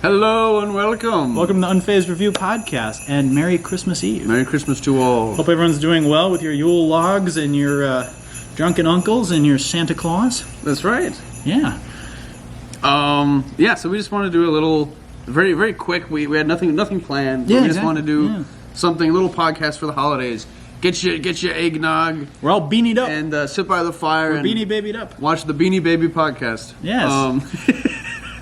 Hello and welcome. Welcome to Unfazed Review Podcast, and Merry Christmas Eve. Merry Christmas to all. Hope everyone's doing well with your Yule logs and your drunken uncles and your Santa Claus. That's right. Yeah. So we just want to do a little, very, very quick. We had nothing planned. Yeah, we just want to do something, a little podcast for the holidays. Get your eggnog. We're all beanied up. And sit by the fire. We're and beanie babied up. Watch the Beanie Baby podcast. Yes.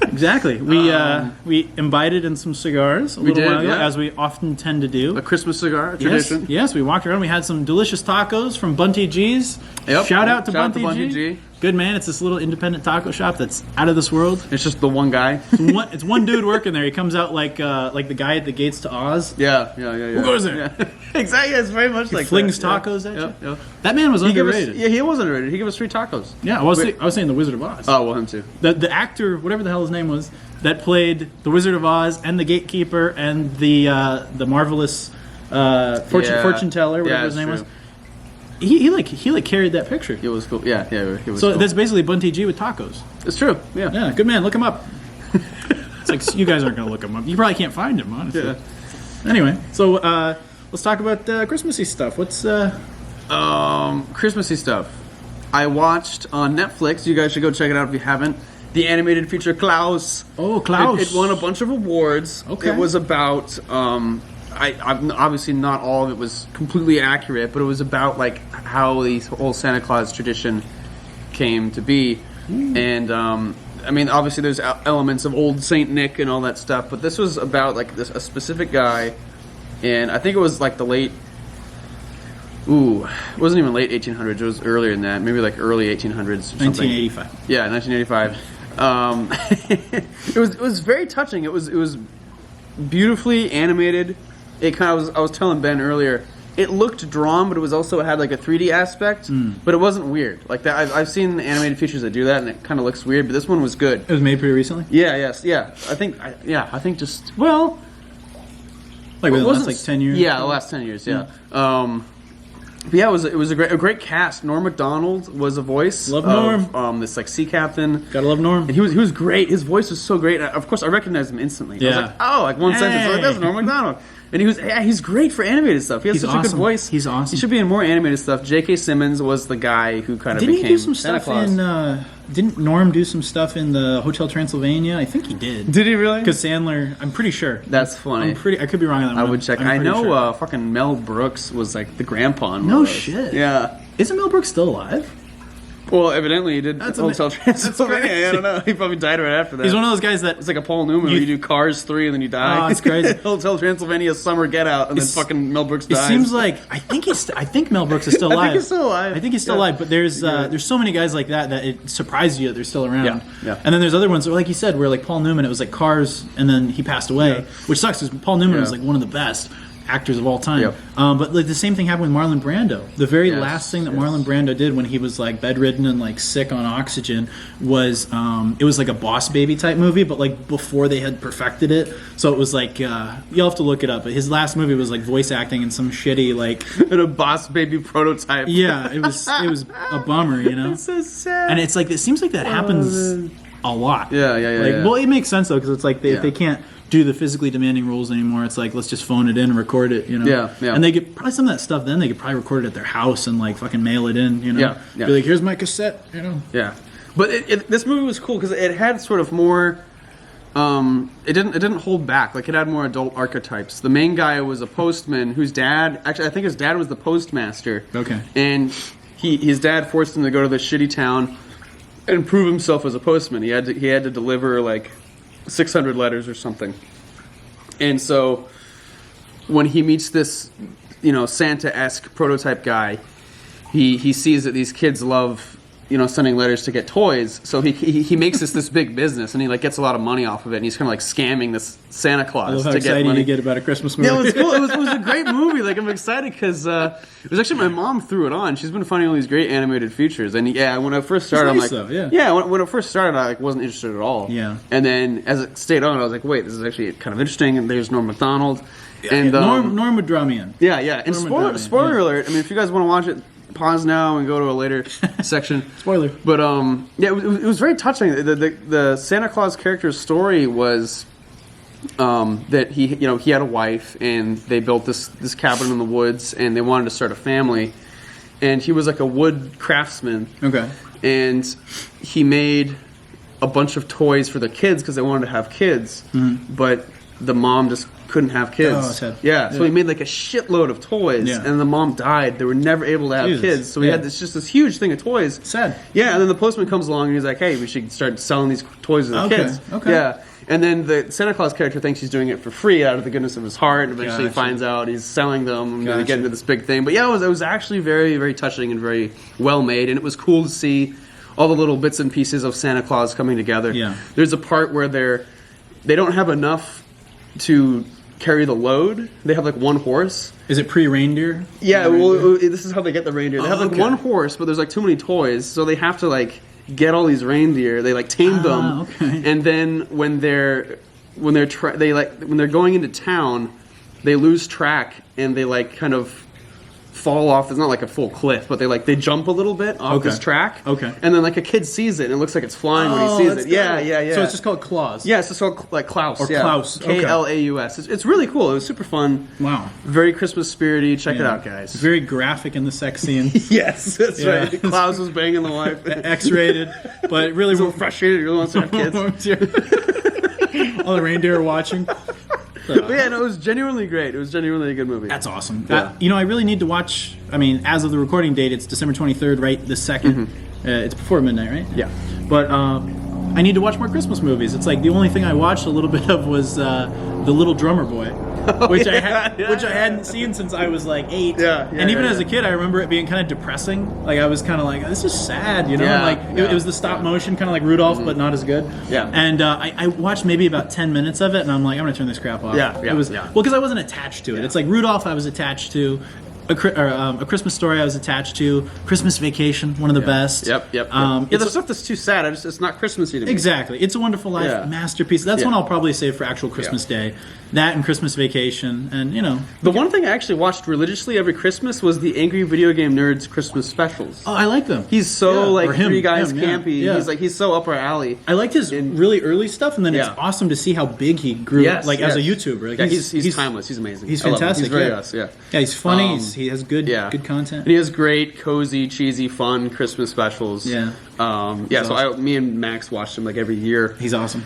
Exactly. We imbibed in some cigars a little while ago, as we often tend to do. A Christmas cigar tradition. Yes, we walked around. We had some delicious tacos from Bunty G's. Yep. Shout out to Bunty G. Good man. It's this little independent taco shop that's out of this world. It's just the one guy. It's one dude working there. He comes out like the guy at the gates to Oz. Yeah. Who goes there? Yeah. Exactly. It's very much like flings that. tacos at you. Yeah. That man was underrated. He was underrated. He gave us 3 tacos. Yeah, I was saying the Wizard of Oz. Oh, well, him too. The actor, whatever the hell his name was, that played the Wizard of Oz and the Gatekeeper and the marvelous fortune teller, whatever his name was. He carried that picture. It was cool. Yeah, it was. So cool. that's basically Bunty G with tacos. It's true. Yeah. Yeah, good man. Look him up. It's like you guys aren't gonna look him up. You probably can't find him, honestly. Yeah. Anyway, so let's talk about Christmassy stuff. What's Christmassy stuff? I watched on Netflix. You guys should go check it out if you haven't. The animated feature Klaus. Oh, Klaus! It won a bunch of awards. Okay. It was about. I'm obviously not all of it was completely accurate, but it was about like how the whole Santa Claus tradition came to be, and I mean, obviously there's elements of old Saint Nick and all that stuff, but this was about like a specific guy, and I think it was like the late. It wasn't even late 1800s. It was earlier than that. Maybe like early 1800s. 1985. Yeah, 1985. It was very touching. It was beautifully animated. It kind of was. I was telling Ben earlier. It looked drawn, but it was also had like a 3D aspect. But it wasn't weird like that. I've seen animated features that do that, and it kind of looks weird. But this one was good. It was made pretty recently. Yeah. Yes. Yeah. I think just like the last 10 years. Yeah, the last 10 years. Yeah. But yeah, it was a great cast. Norm Macdonald was a voice. Love Norm. This like sea captain. Gotta love Norm. And he was great. His voice was so great. Of course, I recognized him instantly. Yeah. I was like, one sentence. I was like, that's Norm Macdonald. And he's great for animated stuff. He has such a good voice. He's awesome. He should be in more animated stuff. J.K. Simmons was the guy who kind of became Didn't he do some Santa stuff Claus. Didn't Norm do some stuff in the Hotel Transylvania? I think he did. Did he really? Because Sandler, I'm pretty sure. That's funny. I could be wrong on that one. I would check. I know fucking Mel Brooks was like the grandpa in No shit. Yeah. Isn't Mel Brooks still alive? Well, evidently he did Hotel Transylvania. Crazy. I don't know. He probably died right after that. He's one of those guys that... It's like a Paul Newman where you do Cars 3 and then you die. Oh, it's crazy. Hotel Transylvania, Summer Get Out, and then fucking Mel Brooks dies. It seems like... I think Mel Brooks is still alive. I think he's still alive. I think he's still alive, but there's so many guys like that it surprises you that they're still around. Yeah. And then there's other ones, like you said, where like Paul Newman, it was like Cars, and then he passed away, which sucks because Paul Newman was like one of the best actors of all time. Yep. But like the same thing happened with Marlon Brando. The very last thing that Marlon Brando did when he was like bedridden and like sick on oxygen was it was like a Boss Baby type movie, but like before they had perfected it. So it was like you'll have to look it up. But his last movie was like voice acting in some shitty like in a Boss Baby prototype. Yeah, it was a bummer, you know. It's so sad. And it's like it seems like that happens a lot. Yeah. Well, it makes sense though because it's like if they can't do the physically demanding roles anymore. It's like let's just phone it in and record it, you know. Yeah. And they get probably some of that stuff. Then they could probably record it at their house and like fucking mail it in, you know. Yeah. Be like, here's my cassette, you know. Yeah, but this movie was cool because it had sort of more. It didn't hold back. Like it had more adult archetypes. The main guy was a postman whose dad I think his dad was the postmaster. Okay. And his dad forced him to go to this shitty town and prove himself as a postman. He had to deliver like 600 letters or something. And so when he meets this, Santa-esque prototype guy, he sees that these kids love, sending letters to get toys. So he makes this big business, and he like gets a lot of money off of it. And he's kind of like scamming this Santa Claus I love how to get excited money. you get about a Christmas movie. Yeah, it was cool. It was a great movie. Like I'm excited because it was actually my mom threw it on. She's been finding all these great animated features, and when I first started, nice, I'm like, though, when it first started, I wasn't interested at all. Yeah. And then as it stayed on, I was like, wait, this is actually kind of interesting. And there's Norm Macdonald. And Norm would draw me in. Yeah. And spoiler alert. I mean, if you guys want to watch it, pause now and go to a later section. Spoiler. But it was very touching. The Santa Claus character's story was that he had a wife, and they built this cabin in the woods, and they wanted to start a family. And he was like a wood craftsman. Okay. And he made a bunch of toys for the kids because they wanted to have kids, but the mom just couldn't have kids. Oh, sad. Yeah, so he made like a shitload of toys, and the mom died. They were never able to have kids, so he had this huge thing of toys. Sad. Yeah, and then the postman comes along and he's like, "Hey, we should start selling these toys to the kids." Okay. Yeah. And then the Santa Claus character thinks he's doing it for free out of the goodness of his heart, and eventually finds out he's selling them, and they get into this big thing. But yeah, it was actually very, very touching and very well made, and it was cool to see all the little bits and pieces of Santa Claus coming together. Yeah. There's a part where they don't have enough to carry the load. They have like one horse. Is it pre-reindeer? Yeah, well, this is how they get the reindeer. They have like one horse, but there's like too many toys, so they have to like get all these reindeer. They like tame them, and then when they're going into town, they lose track and they like kind of fall off. It's not like a full cliff, but they jump a little bit off this track. Okay. And then like a kid sees it and it looks like it's flying when he sees it. Yeah. So it's just called Claus. Yeah, it's just called like Klaus. Or Klaus. Klaus. It's really cool. It was super fun. Wow. Very Christmas spirity. Check it out, guys. Very graphic in the sex scene. Yes, that's right. Klaus was banging the wife. X-rated, but really so frustrated. He really wants to have kids. All the reindeer are watching. But yeah, no, it was genuinely great. It was genuinely a good movie. That's awesome. Yeah. I really need to watch. I mean, as of the recording date, it's December 23rd, right? The 2nd. It's before midnight, right? Yeah. But I need to watch more Christmas movies. It's like the only thing I watched a little bit of was The Little Drummer Boy, which I hadn't seen since I was like 8. And even as a kid, I remember it being kind of depressing. Like I was kind of like, this is sad, you know. It was the stop motion, kind of like Rudolph, but not as good. Yeah. And I watched maybe about 10 minutes of it, and I'm like, I'm gonna turn this crap off. Well, because I wasn't attached to it. It's like Rudolph, I was attached to. A Christmas Story I was attached to. Christmas Vacation, one of the best. Yep. The stuff that's too sad, it's not Christmassy to me. Exactly. It's a Wonderful Life, masterpiece. That's one I'll probably save for actual Christmas Day. That and Christmas Vacation, and The one thing I actually watched religiously every Christmas was the Angry Video Game Nerds Christmas specials. Oh, I like them. He's so Three Guys campy. He's so up our alley. I liked his really early stuff, and then it's awesome to see how big he grew as a YouTuber. Like, he's timeless. He's amazing. He's fantastic. He's very us. Yeah, he's funny. He has good content. And he has great, cozy, cheesy, fun Christmas specials. Yeah. So me and Max watched him like every year. He's awesome.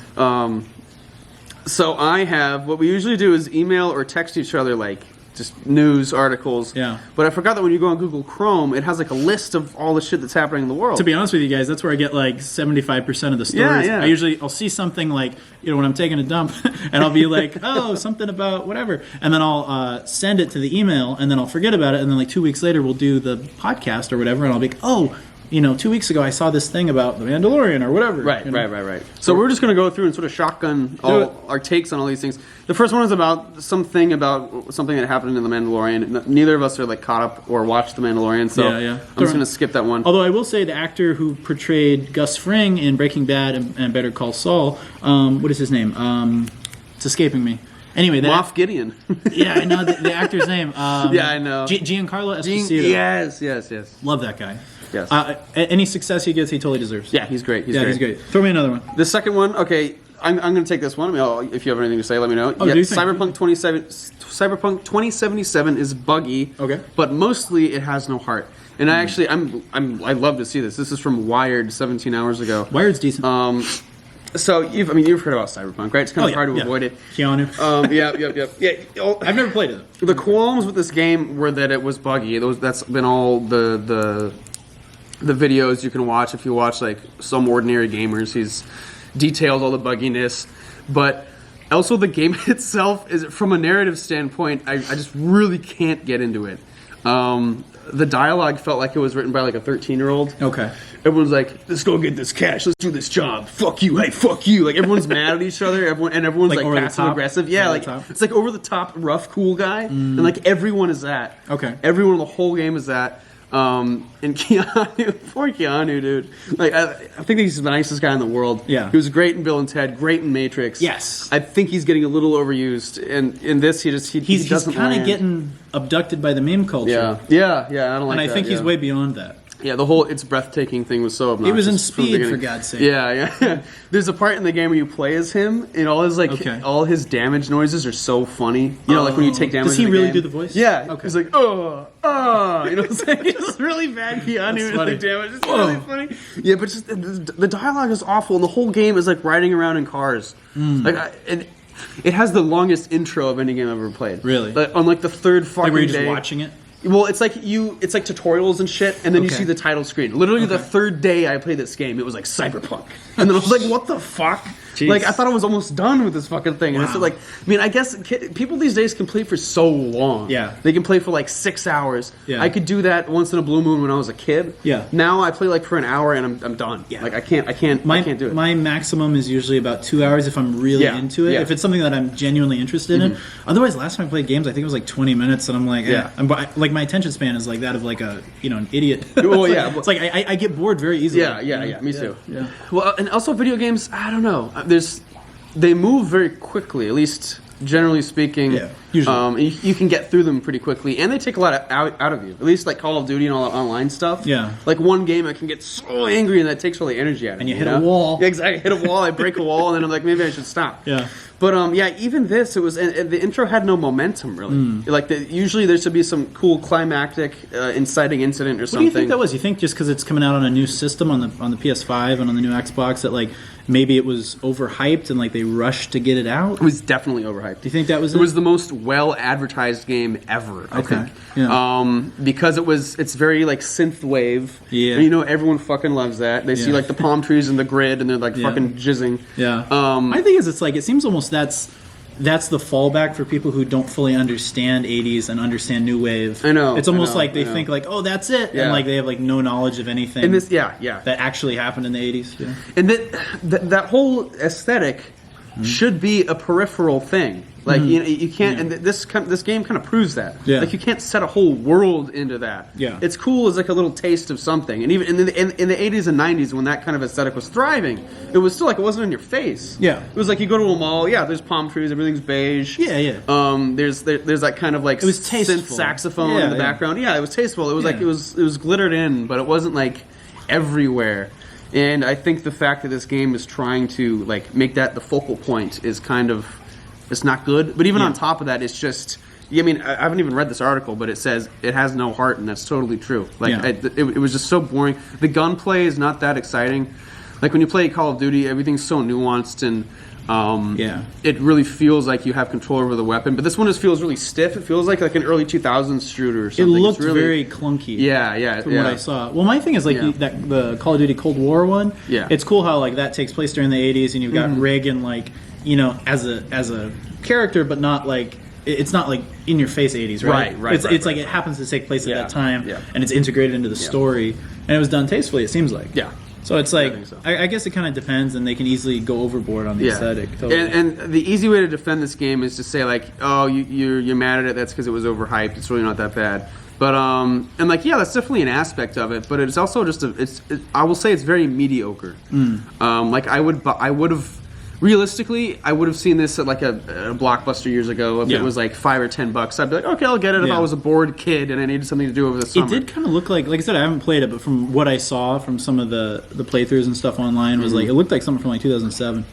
So I have, what we usually do is email or text each other like just news articles. Yeah. But I forgot that when you go on Google Chrome, it has like a list of all the shit that's happening in the world. To be honest with you guys, that's where I get like 75% of the stories. I'll see something like, when I'm taking a dump, and I'll be like, oh, something about whatever. And then I'll send it to the email, and then I'll forget about it. And then like 2 weeks later, we'll do the podcast or whatever, and I'll be like, oh, 2 weeks ago I saw this thing about The Mandalorian or whatever. Right. So we're just going to go through and sort of shotgun all our takes on all these things. The first one is about something that happened in The Mandalorian. Neither of us are like caught up or watched The Mandalorian, so I'm just going to skip that one. Although I will say the actor who portrayed Gus Fring in Breaking Bad and Better Call Saul, what is his name? It's escaping me. Anyway, Moff Gideon. Yeah, I know the actor's name. I know. Giancarlo Esposito. Yes. Love that guy. Yes. Any success he gets, he totally deserves. Yeah, he's great. He's great. Throw me another one. The second one, okay, I'm going to take this one. If you have anything to say, let me know. Cyberpunk 2077 is buggy. Okay. But mostly it has no heart. And I love to see this. This is from Wired 17 hours ago. Wired's decent. So you've heard about Cyberpunk, right? It's kind of hard to avoid it. Keanu. Yeah. I've never played it. The qualms with this game were that it was buggy. That's been all the videos you can watch if you watch like Some Ordinary Gamers. He's detailed all the bugginess, but also the game itself is, from a narrative standpoint, I just really can't get into it. The dialogue felt like it was written by like a 13-year-old. Okay. Everyone's like, let's go get this cash. Let's do this job. Fuck you. Hey, fuck you. Like, everyone's mad at each other. Everyone's like passive aggressive. Yeah, like it's like over the top, rough, cool guy. And like everyone is that. Okay. Everyone in the whole game is that. And Keanu, poor Keanu, dude. Like, I think he's the nicest guy in the world. Yeah. He was great in Bill and Ted, great in Matrix. Yes. I think he's getting a little overused. And in this, he doesn't He's kind of getting abducted by the meme culture. Yeah. I don't like that. And I think he's way beyond that. Yeah, the whole "it's breathtaking" thing was so obnoxious. It was in from the Speed, beginning. for God's sake. Yeah. There's a part in the game where you play as him, and all his all his damage noises are so funny. You know, like when you take damage. Does he in the really game. do the voice? Yeah. Okay. He's like, oh, you know what I'm saying? He's really bad beyond even the damage. It's really funny. Yeah, but just the dialogue is awful, and the whole game is like riding around in cars. Like, it has the longest intro of any game I've ever played. Really? Like, on like the third fucking Like were you day. just watching it? Well, it's like tutorials and shit, and then you see the title screen. Literally, the third day I played this game, it was like Cyberpunk, and then I was like, "What the fuck?" Jeez. Like, I thought I was almost done with this fucking thing, and it's like, I mean, I guess people these days can play for so long. Yeah, they can play for like 6 hours. Yeah, I could do that once in a blue moon when I was a kid. Yeah, now I play like for an hour and I'm done. Yeah, like I can't do it. My maximum is usually about 2 hours if I'm really into it. Yeah. If it's something that I'm genuinely interested in. Otherwise, last time I played games, I think it was like 20 minutes, and I'm like, like my attention span is like that of like an idiot. Well, yeah, it's like I get bored very easily. Yeah, me too. Yeah. Well, and also video games, I don't know. They move very quickly, at least generally speaking. Yeah, usually. You can get through them pretty quickly, and they take a lot out of you. At least like Call of Duty and all that online stuff. Yeah. Like one game, I can get so angry, and that takes all the energy out of me. And you hit a wall. Yeah, exactly. Hit a wall, I break a wall, and then I'm like, maybe I should stop. Yeah. But even this, it was and the intro had no momentum really. Like usually there should be some cool climactic, inciting incident or something. What do you think that was? You think just because it's coming out on a new system on the PS5 and on the new Xbox that like maybe it was overhyped and like they rushed to get it out? It was definitely overhyped. Do you think that was it? It was the most well advertised game ever. I think. Yeah. Because it's very like synth wave. Yeah. And, everyone fucking loves that. They see like the palm trees and the grid, and they're like fucking jizzing. Yeah. My thing is, it's like it seems almost that's the fallback for people who don't fully understand 80s and understand new wave. I know. It's almost like they think like, oh, that's it, and like they have like no knowledge of anything. And this, that actually happened in the 80s. Yeah. And that whole aesthetic should be a peripheral thing. Like you can't, and this game kind of proves that. Yeah. Like you can't set a whole world into that. Yeah. It's cool as like a little taste of something. And even in the 80s and 90s when that kind of aesthetic was thriving, it was still like it wasn't in your face. Yeah. It was like you go to a mall, there's palm trees, everything's beige. Yeah. There's that kind of like it was tasteful. synth saxophone in the background. Yeah, it was tasteful. It was like it was glittered in, but it wasn't like everywhere. And I think the fact that this game is trying to like make that the focal point is kind of, it's not good. But even on top of that, it's just, I mean, I haven't even read this article, but it says it has no heart, and that's totally true. Like it was just so boring. The gunplay is not that exciting. Like when you play Call of Duty, everything's so nuanced and it really feels like you have control over the weapon. But this one just feels really stiff. It feels like an early 2000s shooter or something. It looked very clunky. From what I saw. Well, my thing is like the Call of Duty Cold War one. Yeah. It's cool how like that takes place during the 80s, and you've got Reagan like as a character, but not like it's not like in your face 80s, right? Right. It's like it happens to take place at that time, Yeah. and it's integrated into the story, and it was done tastefully. It seems like. Yeah. So it's like, I think so. I guess it kind of depends, and they can easily go overboard on the aesthetic. Totally. And the easy way to defend this game is to say like, oh, you're mad at it. That's because it was overhyped. It's really not that bad. But and like that's definitely an aspect of it. But it's also just I will say it's very mediocre. Like I would have. Realistically, I would have seen this at like a Blockbuster years ago. If it was like $5 or $10, I'd be like, okay, I'll get it. If I was a bored kid and I needed something to do over the summer, it did kind of look like I said, I haven't played it, but from what I saw from some of the playthroughs and stuff online, was like it looked like something from like 2007.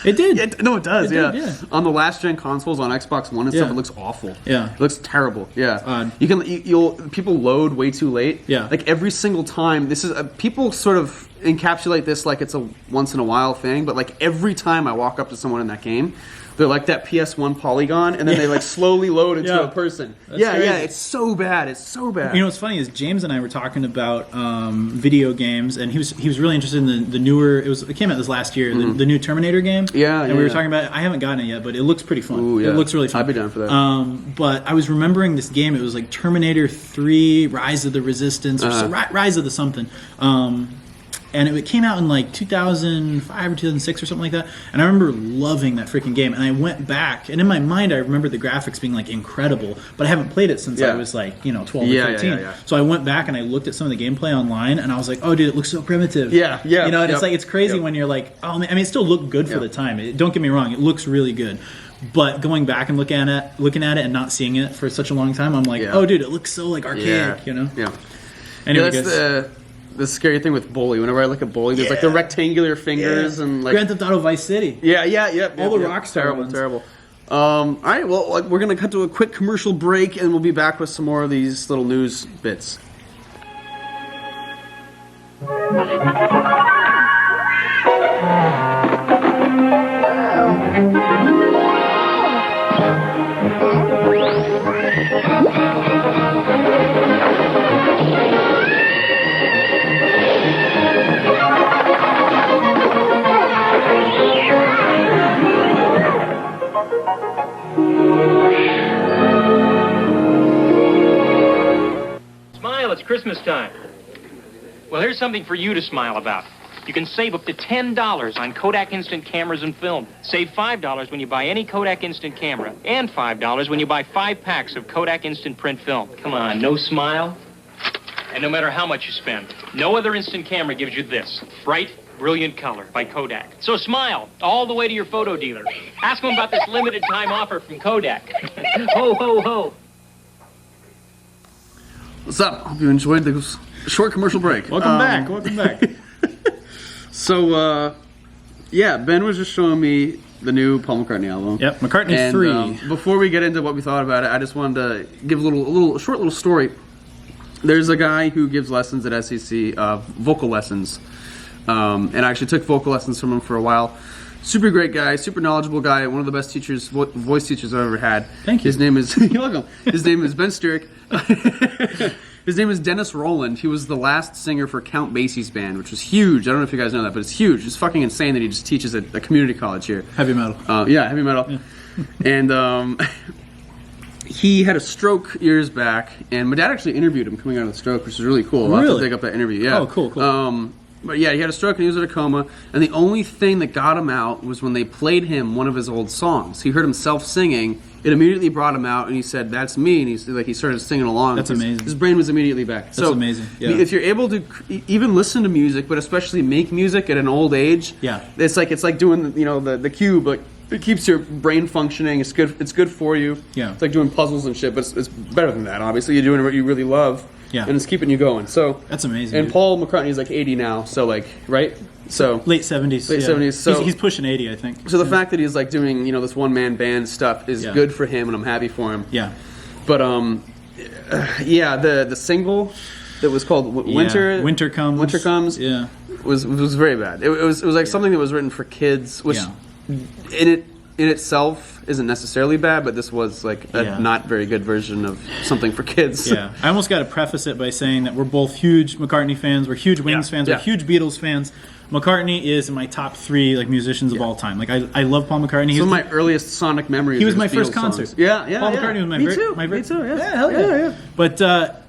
It did. It does. It did. On the last gen consoles, on Xbox One and stuff, it looks awful. Yeah, it looks terrible. Yeah, it's odd. You'll people load way too late. Yeah, like every single time. This is people sort of encapsulate this like it's a once in a while thing, but like every time I walk up to someone in that game, they're like that PS1 polygon, and then they like slowly load into a person. Crazy. It's so bad. It's so bad. You know what's funny is James and I were talking about video games, and he was really interested in the newer. It came out this last year, the new Terminator game. And we were talking about it. I haven't gotten it yet, but it looks pretty fun. Ooh, It looks really fun. I'd be down for that. But I was remembering this game. It was like Terminator 3: Rise of the Resistance, or Rise of the something. And it came out in like 2005 or 2006 or something like that. And I remember loving that freaking game. And I went back, and in my mind, I remember the graphics being like incredible. But I haven't played it since I was like 12 or 13. So I went back and I looked at some of the gameplay online, and I was like, oh, dude, it looks so primitive. And it's like it's crazy when you're like, oh man, I mean, it still looked good for the time. Don't get me wrong, it looks really good. But going back and looking at it and not seeing it for such a long time, I'm like, oh, dude, it looks so like archaic, Yeah. Anyway, that's the scary thing with Bully. Whenever I look at Bully, there's like the rectangular fingers and like Grand Theft Auto Vice City. Yeah. All the Rockstar ones. Terrible. All right, well, we're gonna cut to a quick commercial break, and we'll be back with some more of these little news bits. Smile, it's Christmas time. Well, here's something for you to smile about. You can save up to $10 on Kodak Instant cameras and film. Save $5 when you buy any Kodak Instant camera, and $5 when you buy 5 packs of Kodak Instant print film. Come on, no smile? And no matter how much you spend, no other instant camera gives you this. Bright, brilliant color by Kodak. So smile all the way to your photo dealer. Ask them about this limited time offer from Kodak. Ho, ho, ho. What's up? Hope you enjoyed the short commercial break. Welcome back. So, Ben was just showing me the new Paul McCartney album. Yep, McCartney And, 3. Before we get into what we thought about it, I just wanted to give a short little story. There's a guy who gives lessons at SEC, vocal lessons, and I actually took vocal lessons from him for a while. Super great guy, super knowledgeable guy, one of the best teachers, voice teachers I've ever had. Thank you. His name is you're welcome. His name is Ben Sturek. His name is Dennis Rowland. He was the last singer for Count Basie's band, which was huge. I don't know if you guys know that, but it's huge. It's fucking insane that he just teaches at a community college here. Heavy metal. Heavy metal. Yeah. And he had a stroke years back, and my dad actually interviewed him coming out of the stroke, which is really cool. I'll have to Really? dig up that interview. Yeah. Oh, cool. But yeah, he had a stroke and he was in a coma, and the only thing that got him out was when they played him one of his old songs. He heard himself singing. It immediately brought him out, and he said, "That's me," and he started singing along. That's amazing. His brain was immediately back. That's amazing. Yeah. If you're able to even listen to music, but especially make music at an old age, Yeah. it's like doing the cube, but it keeps your brain functioning. It's good. It's good for you. Yeah. It's like doing puzzles and shit, but it's better than that. Obviously, you're doing what you really love. Yeah. And it's keeping you going. So That's amazing. And dude. Paul McCartney is like 80 now, so like right. So Late 70s. Late 70s, so- he's pushing 80, I think. so the fact that he's like doing this one man band stuff is Yeah. good for him, and I'm happy for him. Yeah. But the single that was called Winter. Winter Comes. Winter Comes. Yeah. Was very bad. It was like something that was written for kids, which Yeah. in itself isn't necessarily bad, but this was like a Yeah. not very good version of something for kids. Yeah, I almost got to preface it by saying that we're both huge McCartney fans. We're huge Wings fans. Yeah. We're huge Beatles fans. McCartney is in my top 3 musicians of all time. Like I love Paul McCartney. He's Some of my earliest sonic memories. He was are my just first Beatles concert. songs. Yeah. Paul McCartney was my Me very, too. my Me too. Yeah. Yeah, hell yeah. But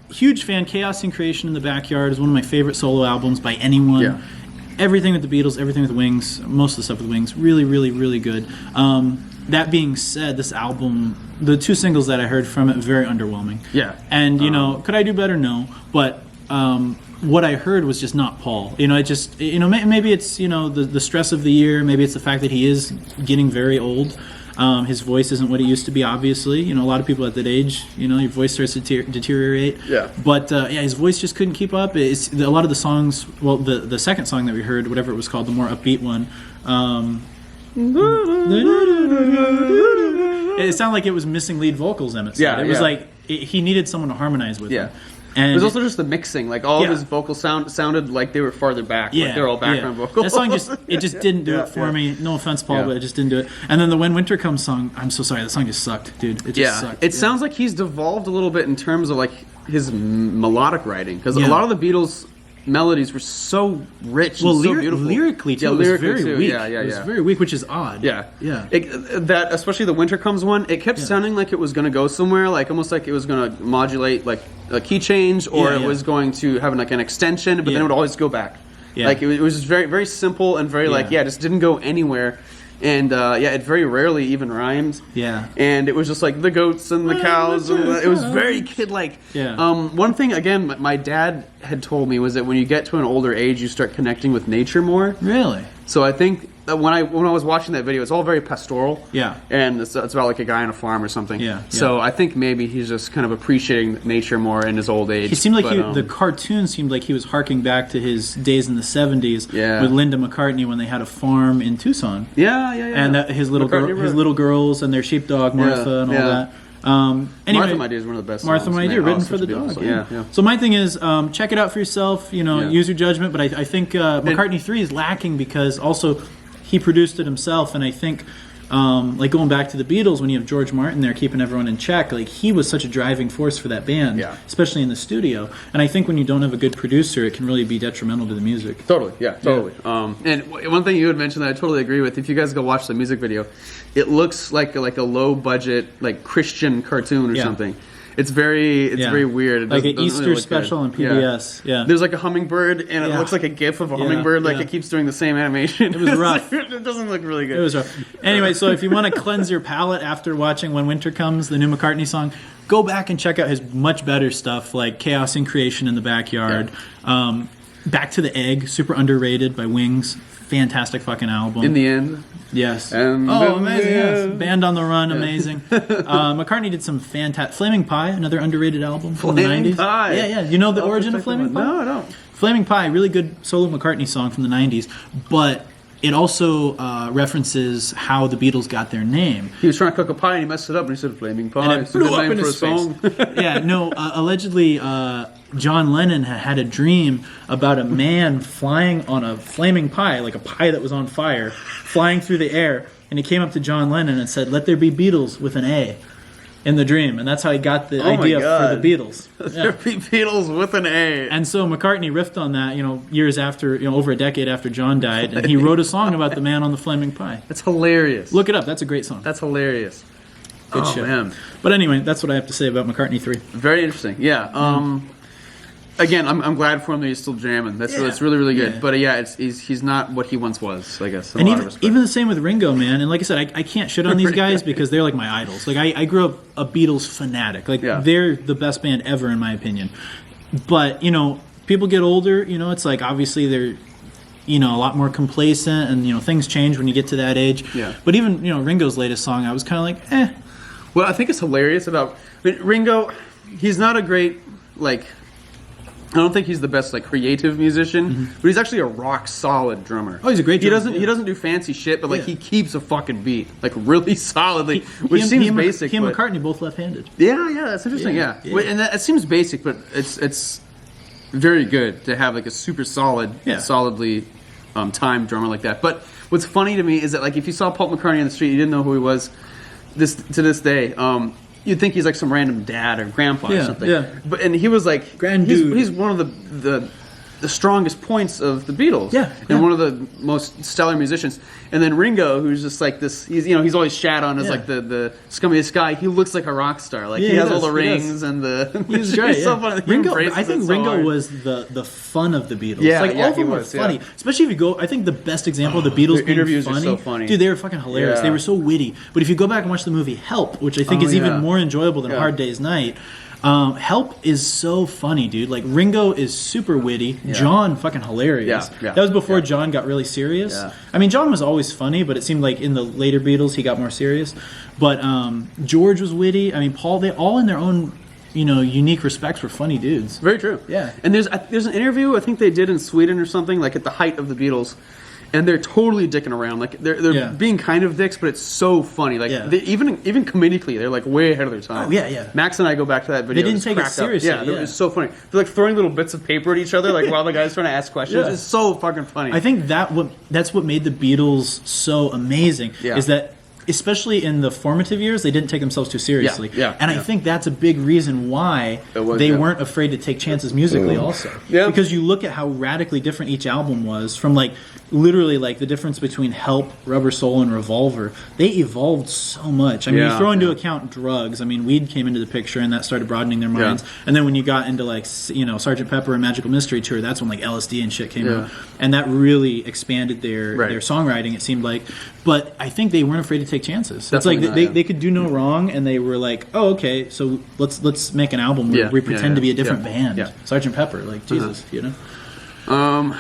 huge fan. Chaos and Creation in the Backyard is one of my favorite solo albums by anyone. Yeah. Everything with the Beatles, everything with Wings, most of the stuff with Wings, really, really, really good. That being said, this album, the 2 singles that I heard from it, very underwhelming. Yeah. And could I do better? No, but what I heard was just not Paul. It just maybe it's the stress of the year. Maybe it's the fact that he is getting very old. His voice isn't what it used to be. Obviously, a lot of people at that age, your voice starts to deteriorate. Yeah. But his voice just couldn't keep up. A lot of the songs. Well, the second song that we heard, whatever it was called, the more upbeat one. It sounded like it was missing lead vocals. Emmett said. Yeah, It was yeah. like he needed someone to harmonize with. Yeah. him. And It was also just the mixing. Like all of Yeah. his vocals sounded like they were farther back. yeah, Like they're all background yeah. vocals. That song just didn't do it for me. No offense, Paul, but it just didn't do it. And then the When Winter Comes song, I'm so sorry, that song just sucked, dude. It just sucked. It sounds like he's devolved a little bit in terms of like his melodic writing, because Yeah. a lot of the Beatles melodies were so rich and so beautiful. lyrically too, Yeah, it was lyrically very too. weak. Yeah, It was very weak, which is odd. Yeah, Yeah. That especially the Winter Comes one, it kept sounding like it was going to go somewhere, like almost like it was going to modulate like a key change, or Yeah, it yeah. was going to have like an extension, but then Yeah. it would always go back. Yeah. Like it was just very very simple and very like Yeah. just didn't go anywhere, and it very rarely even rhymed. Yeah. And it was just like the goats and the cows, and it was very kid like. Yeah. One thing again, my dad had told me was that when you get to an older age, you start connecting with nature more. Really? So I think that when I was watching that video, it's all very pastoral. Yeah. And it's about like a guy on a farm or something. Yeah, So I think maybe he's just kind of appreciating nature more in his old age. He seemed like the cartoon seemed like he was harking back to his days in the 70s with Linda McCartney when they had a farm in Tucson. Yeah. And his little girls and their sheepdog Martha and all that. Anyway, Martha My Dear is one of the best Martha songs. My Dear, written for the dog. Yeah. So my thing is, check it out for yourself. Use your judgment. But I think McCartney 3 is lacking because also he produced it himself, and I think like going back to the Beatles when you have George Martin there keeping everyone in check, like he was such a driving force for that band, especially in the studio. And I think when you don't have a good producer, it can really be detrimental to the music. Totally. And one thing you had mentioned that I totally agree with, if you guys go watch the music video, it looks like a low budget like Christian cartoon or something. It's very weird. It like an doesn't Easter really look special good. on PBS. Yeah. There's like a hummingbird, and it looks like a GIF of a hummingbird. Like it keeps doing the same animation. It was rough. It doesn't look really good. It was rough. Anyway, so if you want to cleanse your palate after watching When Winter Comes, the new McCartney song, go back and check out his much better stuff like Chaos and Creation in the Backyard. Back to the Egg, super underrated by Wings. Fantastic fucking album. In the End. Yes. And amazing. Yes. Band on the Run, amazing. McCartney did some fantastic. Flaming Pie, another underrated album from the 90s. Flaming Pie. Yeah. You know the origin of Flaming Pie? No, I don't. Flaming Pie, really good solo McCartney song from the 90s, but it also references how the Beatles got their name. He was trying to cook a pie and he messed it up and he said Flaming Pie. And it blew up in his face. Allegedly, John Lennon had a dream about a man flying on a flaming pie, like a pie that was on fire, flying through the air, and he came up to John Lennon and said, "Let there be Beatles with an A." In the dream, and that's how he got the idea for the Beatles. There be Beatles with an A. And so McCartney riffed on that, years after, over a decade after John died, and he wrote a song about the man on the flaming pie. That's hilarious. Look it up. That's a great song. That's hilarious. Good shit. Man. But anyway, that's what I have to say about McCartney 3. Very interesting. Yeah. Again, I'm glad for him that he's still jamming. That's really, really good. Yeah. But he's not what he once was, I guess. And even the same with Ringo, man. And like I said, I can't shit on these guys because they're like my idols. Like I grew up a Beatles fanatic. Like they're the best band ever in my opinion. But people get older. It's like obviously they're a lot more complacent, and things change when you get to that age. Yeah. But even Ringo's latest song, I was kind of like, eh. Well, I think it's hilarious about Ringo. He's not a great I don't think he's the best creative musician, but he's actually a rock solid drummer. Oh, he's a great drummer. He doesn't do fancy shit, but he keeps a fucking beat really solidly, which seems basic. He and McCartney both left-handed. Yeah, that's interesting. Yeah. And that seems basic, but it's very good to have a super solidly timed drummer like that. But what's funny to me is that if you saw Paul McCartney on the street, you didn't know who he was. To this day. You'd think he's some random dad or grandpa or something. Yeah. And he was Grand dude. He's one of the strongest points of the Beatles. Yeah. And one of the most stellar musicians. And then Ringo, who's just this, he's always shat on as the scummiest guy. He looks like a rock star. He has all the rings and the. He's great. So funny. I think Ringo was the fun of the Beatles. Yeah, all of them were funny. Yeah. Especially if you go, I think the best example of the Beatles being interviews funny. Are so funny. Dude, they were fucking hilarious. Yeah. They were so witty. But if you go back and watch the movie Help, which I think is even more enjoyable than Hard Day's Night. Help is so funny, dude. Ringo is super witty. Yeah. John, fucking hilarious. Yeah. That was before John got really serious. Yeah. I mean, John was always funny, but it seemed like in the later Beatles he got more serious. But George was witty. I mean, Paul, they all in their own unique respects were funny dudes. Very true. Yeah. And there's an interview I think they did in Sweden or something, at the height of the Beatles. And they're totally dicking around. They're being kind of dicks, but it's so funny. Even comedically, they're way ahead of their time. Oh yeah. Max and I go back to that video. They didn't take it seriously. Yeah, it was so funny. They're throwing little bits of paper at each other, while the guy's trying to ask questions. Yeah. It's so fucking funny. I think that's what made the Beatles so amazing. Yeah. Is that especially in the formative years, they didn't take themselves too seriously. And I think that's a big reason why they weren't afraid to take chances musically also. Yeah. Because you look at how radically different each album was from literally, like, the difference between Help, Rubber Soul, and Revolver, they evolved so much. I mean, you throw into account drugs. I mean, weed came into the picture, and that started broadening their minds. And then when you got into, like, Sgt. Pepper and Magical Mystery Tour, that's when, like, LSD and shit came out. And that really expanded their songwriting, it seemed like. But I think they weren't afraid to take chances. Definitely it's like they could do no wrong, and they were like, oh, okay, so let's make an album where we pretend to be a different band. Sgt. Pepper, like, Jesus, you know?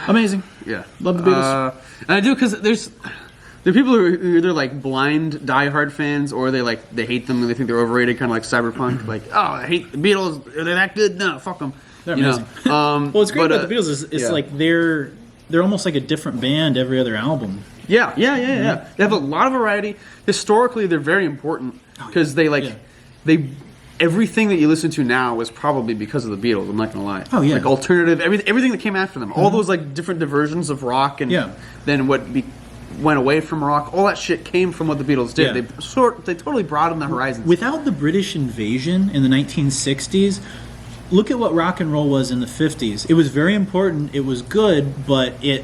Amazing. Yeah. Love the Beatles. And I do, because there are people who are either like blind diehard fans, or they hate them and they think they're overrated, kind of like Cyberpunk. Like, oh, I hate the Beatles. Are they that good? No, fuck them. They're amazing. Well, what's great about the Beatles is it's like they're almost like a different band every other album. Yeah. They have a lot of variety. Historically, they're very important because they everything that you listen to now was probably because of the Beatles. I'm not gonna lie. Oh yeah, like alternative, everything that came after them, all those like different diversions of rock, and then what went away from rock. All that shit came from what the Beatles did. Yeah. They totally broadened the horizons. Without the British invasion in the 1960s, look at what rock and roll was in the 50s. It was very important. It was good, but it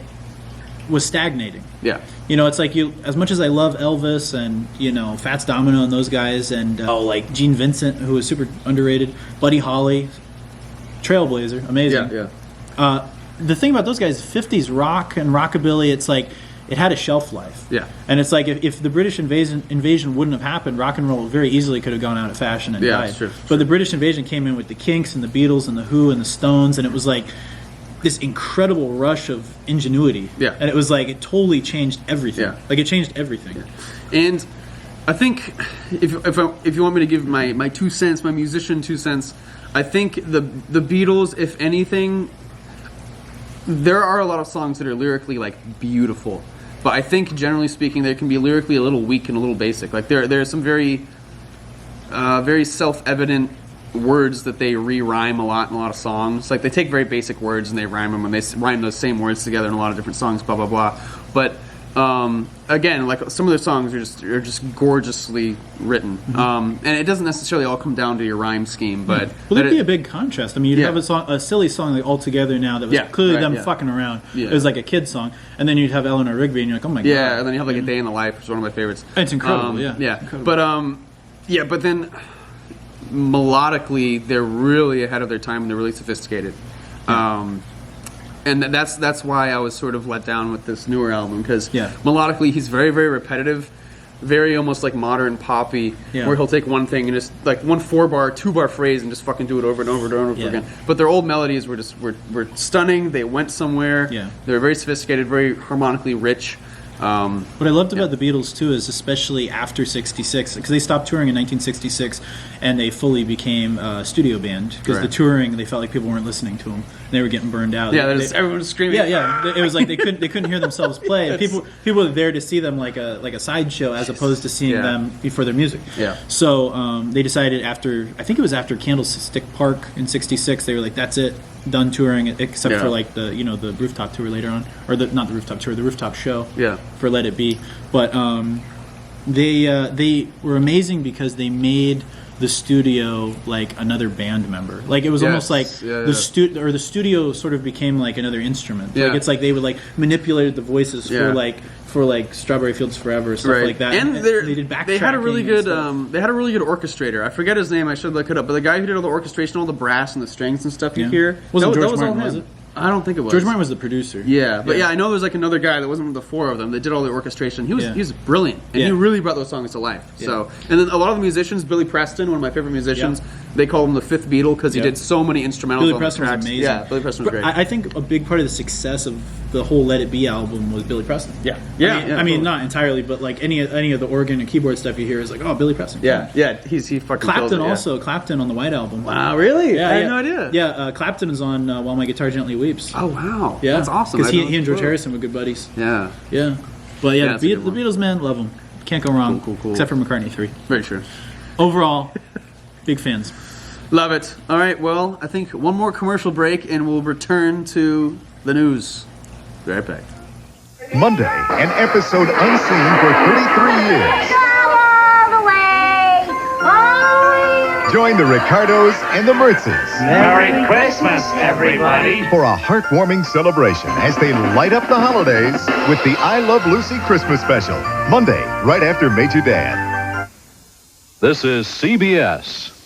was stagnating. Yeah. You know, it's like as much as I love Elvis and, Fats Domino and those guys, and like Gene Vincent, who was super underrated, Buddy Holly, Trailblazer, amazing. Yeah. The thing about those guys, 50s rock and rockabilly, it's like it had a shelf life. Yeah. And it's like if the British invasion wouldn't have happened, rock and roll very easily could have gone out of fashion and died. That's true. But the British invasion came in with the Kinks and the Beatles and the Who and the Stones, and it was like this incredible rush of ingenuity. Yeah. And it was like it totally changed everything. Yeah. Like it changed everything. Yeah. And I think if you want me to give my 2 cents, my musician 2 cents, I think the Beatles, if anything, there are a lot of songs that are lyrically like beautiful, but I think generally speaking they can be lyrically a little weak and a little basic. Like there are some very very self-evident words that they re-rhyme a lot in a lot of songs. Like they take very basic words and they rhyme them, and they rhyme those same words together in a lot of different songs, blah blah blah. But again, like some of their songs are just gorgeously written, and it doesn't necessarily all come down to your rhyme scheme. But well, there'd be a big contrast. I mean, you'd have a silly song like "All Together Now" that was clearly them fucking around. Yeah. It was like a kid's song, and then you'd have Eleanor Rigby, and you're like, oh my god. Yeah, and then you have like "A Day in the Life," which is one of my favorites. It's incredible. Incredible. But then melodically, they're really ahead of their time, and they're really sophisticated. And that's why I was sort of let down with this newer album, because melodically he's very, very repetitive, very almost like modern poppy, where he'll take one thing and just like one 4-bar, 2-bar phrase and just fucking do it over and over and over again. But their old melodies were stunning. They went somewhere. They were very sophisticated, very harmonically rich. What I loved about the Beatles too is especially after '66, because they stopped touring in 1966 and they fully became a studio band, because the touring, they felt like people weren't listening to them and they were getting burned out. Everyone was screaming. It was like they couldn't hear themselves play. People were there to see them like a sideshow as opposed to seeing them for their music. So they decided after Candlestick Park in '66, they were like, that's it. Done touring, except for like the rooftop tour later on, or not the rooftop tour, the rooftop show for Let It Be. But they were amazing because they made the studio like another band member. Like it was almost like the studio sort of became like another instrument. Like it's like they would like manipulated the voices for like Strawberry Fields Forever, stuff like that. And they did backtracking. They had a really good orchestrator. I forget his name. I should look it up. But the guy who did all the orchestration, all the brass and the strings and stuff you hear, wasn't George that was Martin, all him. was it? I don't think it was. George Martin was the producer. Yeah, but I know there's like another guy that wasn't the 4 of them that did all the orchestration. He was brilliant, and he really brought those songs to life. So, and then a lot of the musicians, Billy Preston, one of my favorite musicians, they call him the 5th Beatle because he did so many instrumentals. Billy on Preston the tracks. was amazing. Yeah, Billy Preston was great. I think a big part of the success of the whole Let It Be album was Billy Preston. I mean, not entirely, but like any of the organ and keyboard stuff you hear is like, oh, Billy Preston. He fucking Clapton killed it, also. Clapton on the White Album. Wow, really? Yeah, I had no idea. Yeah, Clapton is on While My Guitar Gently Weeps. Oh wow, yeah, that's awesome. Because he and George Harrison were good buddies. Yeah. But the Beatles, man, love them. Can't go wrong. Cool. Except for McCartney 3. Very true. Overall, big fans. Love it. All right, well, I think one more commercial break and we'll return to the news. Be right back. Monday, an episode unseen for 33 years. Join the Ricardos and the Mertzes Merry Christmas, everybody. for a heartwarming celebration as they light up the holidays with the I Love Lucy Christmas special. Monday, right after Major Dad. This is CBS.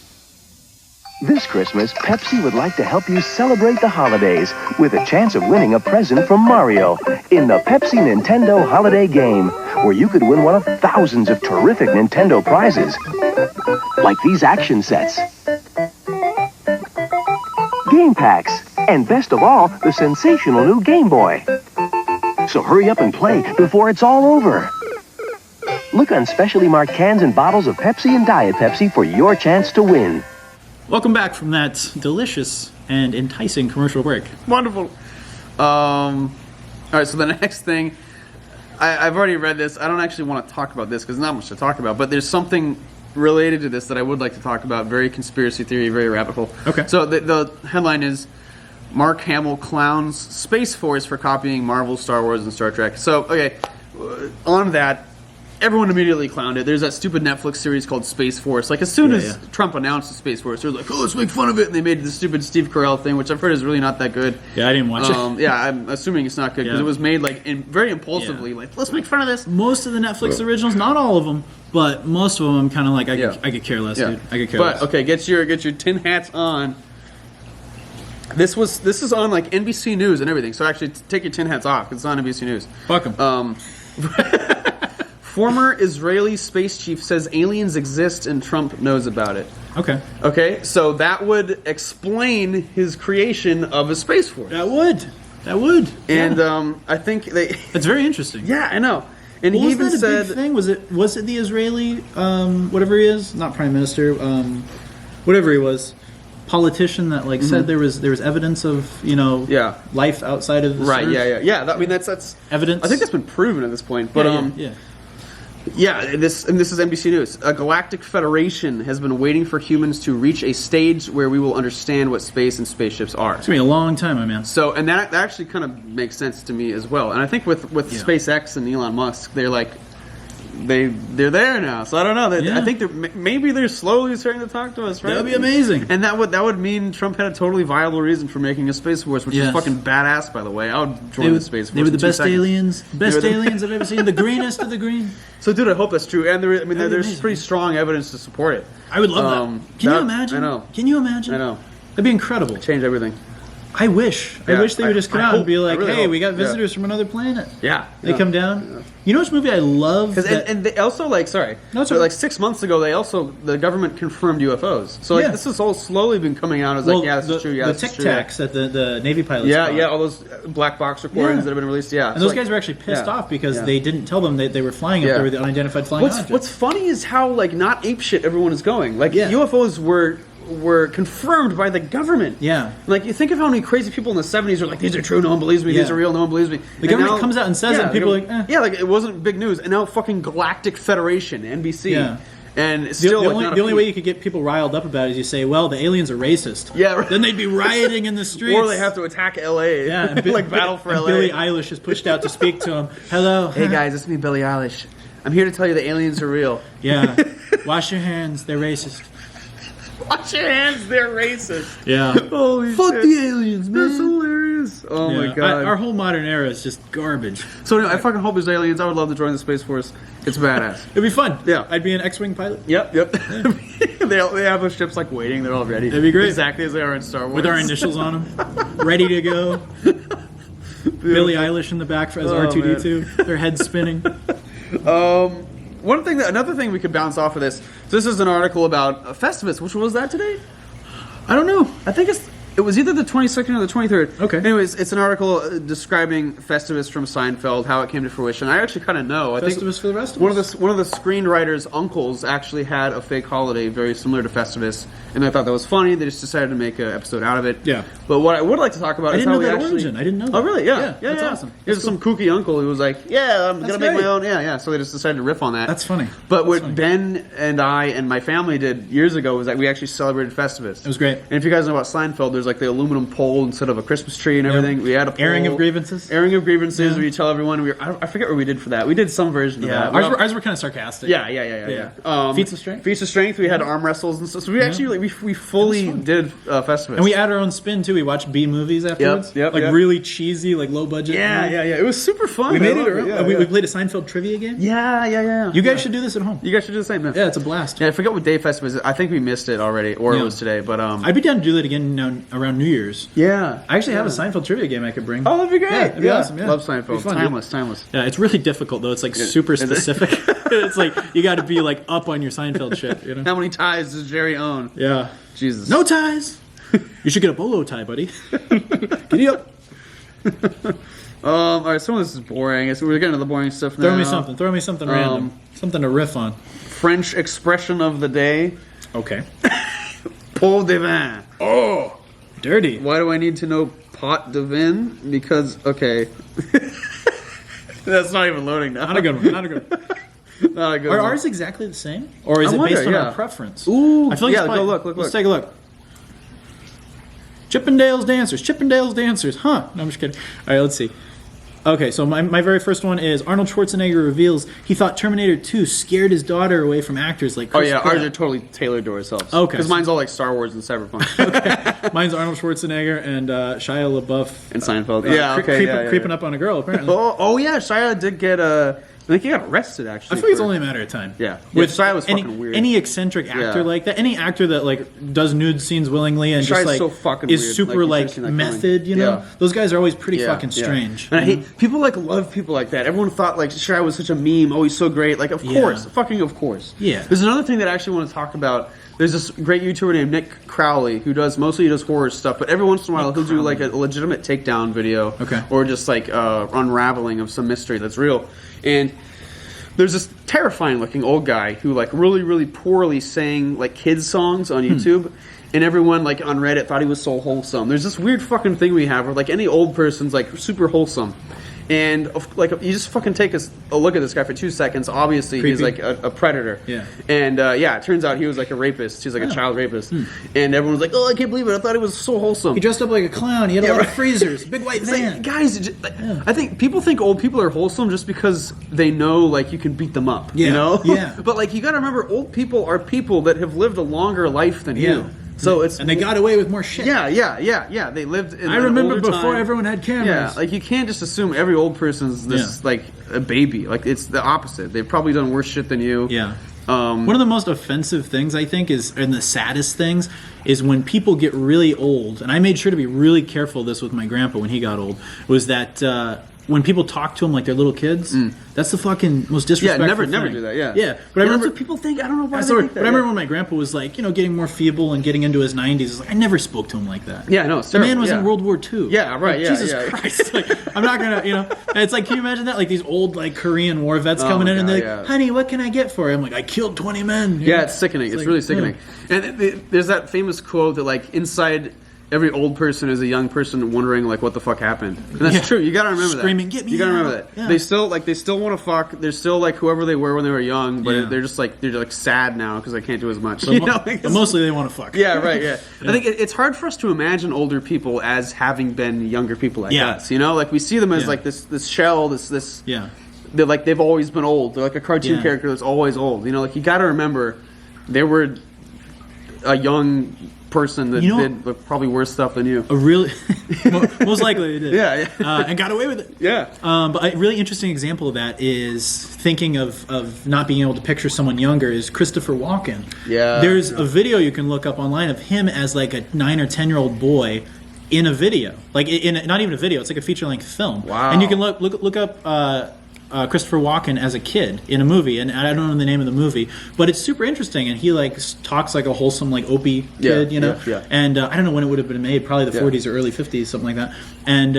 This Christmas, Pepsi would like to help you celebrate the holidays with a chance of winning a present from Mario in the Pepsi Nintendo Holiday Game, where you could win one of thousands of terrific Nintendo prizes, like these action sets, game packs, and best of all, the sensational new Game Boy. So hurry up and play before it's all over. Look on specially marked cans and bottles of Pepsi and Diet Pepsi for your chance to win. Welcome back from that delicious and enticing commercial break. Wonderful. All right, so the next thing, I've already read this. I don't actually want to talk about this because there's not much to talk about, but there's something related to this that I would like to talk about. Very conspiracy theory, very rabbit hole. Okay. So the headline is, Mark Hamill clowns Space Force for copying Marvel, Star Wars, and Star Trek. So, okay, on that, everyone immediately clowned it. There's that stupid Netflix series called Space Force. Like, as soon as Trump announced the Space Force, they were like, oh, let's make fun of it. And they made the stupid Steve Carell thing, which I've heard is really not that good. Yeah, I didn't watch it. Yeah, I'm assuming it's not good because Yeah. it was made like very impulsively. Yeah. Like, let's make fun of this. Most of the Netflix originals, not all of them, but most of them, I'm kind of like, I could care less, dude. I could care less. But okay, get your tin hats on. This is on like NBC News and everything. So actually, take your tin hats off. 'Cause it's on NBC News. Fuck 'em. Former Israeli space chief says aliens exist and Trump knows about it. Okay. Okay, so that would explain his creation of a space force. That would. And yeah. I think they. It's very interesting. Yeah, I know. And Well, he wasn't even that a said, big thing? Was it the Israeli, whatever he is, not prime minister, whatever he was, politician that like said there was evidence of Yeah. life outside of the right? Earth? Yeah. I mean, that's Evidence. I think that's been proven at this point. But yeah. this is NBC News. A galactic federation has been waiting for humans to reach a stage where we will understand what space and spaceships are. It's gonna be a long time, my man. So, and that actually kind of makes sense to me as well. And I think with SpaceX and Elon Musk, they're like, they're there now. So I don't know. Yeah. I think maybe they're slowly starting to talk to us. Right? That'd be amazing. And that would mean Trump had a totally viable reason for making a space force, which is Yes. fucking badass. By the way, I would join the space force. They were the in 2 best seconds. aliens. Best They were the- aliens I've ever seen. The greenest of the green. So, dude, I hope that's true. And there's be amazing. pretty strong evidence to support it. I would love that. Can you imagine? I know. Can you imagine? I know. That'd be incredible. Change everything. I wish Yeah, they would just come I out hope- and be like, I really hey, hope. we got Yeah. visitors from another planet. Yeah. They come down. You know which movie I love? And they also, like, sorry. No, it's so, okay. like, 6 months ago, the government confirmed UFOs. So, like, Yeah. this has all slowly been coming out as, like, yeah, this is true, yeah, the this is Tic true. Tacs that the Navy pilots Yeah, got. yeah, all those black box recordings Yeah. that have been released, yeah. And those guys were actually pissed off because they didn't tell them they were flying up Yeah. there with the unidentified flying object. What's funny is how, like, not apeshit everyone is going. Like, Yeah. UFOs were confirmed by the government. Yeah. Like, you think of how many crazy people in the 70s were like, these are true, no one believes me, these Yeah. are real, no one believes me. The government comes out and says it, and people are like, eh. Yeah, like, it wasn't big news. And now fucking Galactic Federation, NBC. Yeah. And it's The, still, the like, only, not the a only way you could get people riled up about it is you say, well, the aliens are racist. Yeah, right. Then they'd be rioting in the streets. Or they have to attack LA. Yeah, and like, battle for and LA. Billie Eilish is pushed out to speak to him. Hello. Hey guys, it's me, Billie Eilish. I'm here to tell you the aliens are real. Yeah. Wash your hands. They're racist. Wash your hands, they're racist. Yeah. Holy Fuck shit. the aliens, man. That's hilarious. Oh Yeah. my god. Our whole modern era is just garbage. So anyway, I fucking hope there's aliens. I would love to join the Space Force. It's badass. It'd be fun. Yeah. I'd be an X-Wing pilot. Yep. they have those ships like waiting. They're all ready. That'd be great. Exactly as they are in Star Wars. With our initials on them. Ready to go. Billie Eilish in the back as R2-D2. Their heads spinning. Another thing we could bounce off of this. So this is an article about Festivus. Which was that today? I don't know. I think it was either the 22nd or the 23rd. Okay. Anyways, it's an article describing Festivus from Seinfeld, how it came to fruition. I actually kind of know. I think Festivus for the rest of one us. of the screenwriters' uncles actually had a fake holiday very similar to Festivus, and I thought that was funny. They just decided to make an episode out of it. Yeah. But what I would like to talk about I is didn't how know we that actually. origin. I didn't know that. Oh, really? Yeah. Yeah, that's awesome. There's That's some kooky uncle who was like, "Yeah, I'm gonna make great. my own." Yeah. So they just decided to riff on that. That's funny. But That's what funny. Ben and I and my family did years ago was that we actually celebrated Festivus. It was great. And if you guys know about Seinfeld, there's was like the aluminum pole instead of a Christmas tree and everything. We had a pole. Airing of grievances. Airing of grievances. Yeah. Where you tell everyone. I forget what we did for that. We did some version of that. Ours were kind of sarcastic. Yeah. Feats of strength. Feats of strength. We had arm wrestles and stuff. So we actually we fully did Festivus. And we add our own spin too. We watched B movies afterwards. Really cheesy, like low budget. Yeah. It was super fun. We made it our own. We played a Seinfeld trivia game. Yeah. You guys should do this at home. You guys should do the same. Yeah, it's a blast. Yeah, I forget what day Festivus is. I think we missed it already, or it was today. But I'd be down to do that again around New Year's. Yeah. I actually have a Seinfeld trivia game I could bring. Oh, that'd be great. Yeah, it'd be awesome. Yeah. Love Seinfeld. Be fun, Timeless. Yeah, it's really difficult though. It's like super specific. It's like you got to be like up on your Seinfeld shit. You know. How many ties does Jerry own? Yeah. Jesus. No ties. You should get a bolo tie, buddy. Giddy up. All right. Some of this is boring. So we're getting to the boring stuff now. Throw me something random. Something to riff on. French expression of the day. Okay. Pot de vin. Oh, dirty. Why do I need to know pot de vin? Because okay. That's not even loading now. Not a good one. Not a good one. Not a good Are one. ours exactly the same, or is I it wonder, based on yeah. our preference? Ooh, I feel like yeah. it's probably, Go look. Let's take a look. Chippendale's Dancers. Huh? No, I'm just kidding. All right, let's see. Okay, so my very first one is Arnold Schwarzenegger reveals he thought Terminator 2 scared his daughter away from actors like Chris Pratt. Ours are totally tailored to ourselves. Okay. Because mine's all like Star Wars and Cyberpunk. Mine's Arnold Schwarzenegger and Shia LaBeouf. And Seinfeld. Creeping up on a girl, apparently. Oh yeah, Shia did get I think he got arrested actually. I think it's only a matter of time. Yeah. With Shia was any, fucking weird. Any eccentric actor like that, any actor that like does nude scenes willingly and Shia's just like so fucking is weird. super Like, like you've seen that method, coming. you know? Yeah. Those guys are always pretty fucking strange. And I hate people like love people like that. Everyone thought like Shia was such a meme. Oh, he's so great. Like of course, of course. Yeah. There's another thing that I actually want to talk about. There's this great YouTuber named Nick Crowley who does horror stuff, but every once in a while he'll do like a legitimate takedown video, or just like unraveling of some mystery that's real. And there's this terrifying looking old guy who like really, really poorly sang like kids songs on YouTube. And everyone like on Reddit thought he was so wholesome. There's this weird fucking thing we have where like any old person's like super wholesome. And like you just fucking take a look at this guy for 2 seconds. Obviously, he's like a predator. Yeah. And it turns out he was like a rapist. He's like a child rapist. And everyone's like, "Oh, I can't believe it! I thought he was so wholesome." He dressed up like a clown. He had a lot of freezers, big white van. Like, guys, I think people think old people are wholesome just because they know like you can beat them up. Yeah. You know. Yeah. But like you got to remember, old people are people that have lived a longer life than you. So and they got away with more shit. Yeah. They lived in I remember older before time. everyone had cameras. Yeah, like you can't just assume every old person's this like a baby. Like it's the opposite. They've probably done worse shit than you. Yeah. One of the most offensive things I think is, and the saddest things, is when people get really old. And I made sure to be really careful of this with my grandpa when he got old. Was that when people talk to him like they're little kids, that's the fucking most disrespectful thing. Never do that. Yeah. But I remember that's what people think. I don't know why they but think that. I remember when my grandpa was like, getting more feeble and getting into his 90s. It's like, I never spoke to him like that. Yeah, no, it's the man terrible, was in World War II. Yeah, right. Like, Jesus Christ! Like, I'm not gonna, And it's like, can you imagine that? Like these old like Korean war vets coming in and they're like, "Honey, what can I get for you?" I'm like, "I killed 20 men." Yeah, it's sickening. It's like, really sickening. And there's that famous quote that like inside every old person is a young person wondering like what the fuck happened. And that's true. You gotta remember Screaming, that. "Get me You gotta out." remember that. Yeah. They still want to fuck. They're still like whoever they were when they were young, but they're just like they're sad now because they can't do as much. But mostly they want to fuck. Yeah, right. Yeah, I think it's hard for us to imagine older people as having been younger people like us. Like we see them as like this shell, this. Yeah. They're like they've always been old. They're like a cartoon character that's always old. Like you got to remember, they were a young person that did probably worse stuff than you. A really, most likely they did. Yeah. And got away with it. Yeah. But a really interesting example of that is thinking of not being able to picture someone younger is Christopher Walken. Yeah. There's a video you can look up online of him as like a 9 or 10-year-old boy in a video, like not even a video. It's like a feature-length film. Wow. And you can look up. Christopher Walken as a kid in a movie, and I don't know the name of the movie, but it's super interesting, and he like talks like a wholesome like Opie kid, Yeah. And I don't know when it would have been made, probably the 40s or early 50s, something like that. And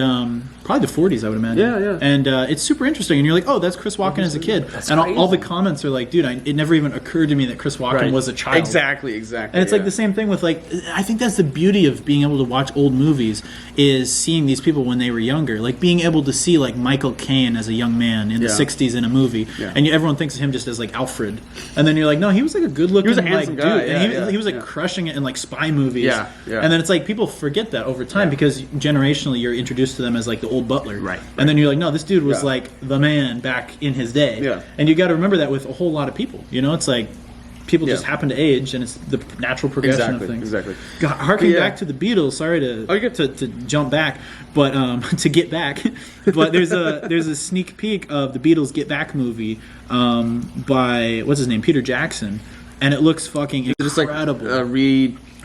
probably the 40s, I would imagine. Yeah. And it's super interesting. And you're like, oh, that's Chris Walken as a kid. And all the comments are like, dude, it never even occurred to me that Chris Walken was a child. Exactly. And it's like the same thing with like, I think that's the beauty of being able to watch old movies is seeing these people when they were younger. Like being able to see like Michael Caine as a young man in the 60s in a movie. Yeah. And everyone thinks of him just as like Alfred. And then you're like, no, he was like a good looking handsome guy. dude. And he was like crushing it in like spy movies. Yeah. And then it's like people forget that over time because generationally you're introduced to them as like the old butler. Right. And then you're like, no, this dude was like the man back in his day. Yeah. And you got to remember that with a whole lot of people. You know, it's like people just happen to age, and it's the natural progression of things. Exactly. Harking back to the Beatles. Sorry to jump back, but to get back. But there's a sneak peek of the Beatles Get Back movie by what's his name, Peter Jackson, and it looks fucking incredible. Just like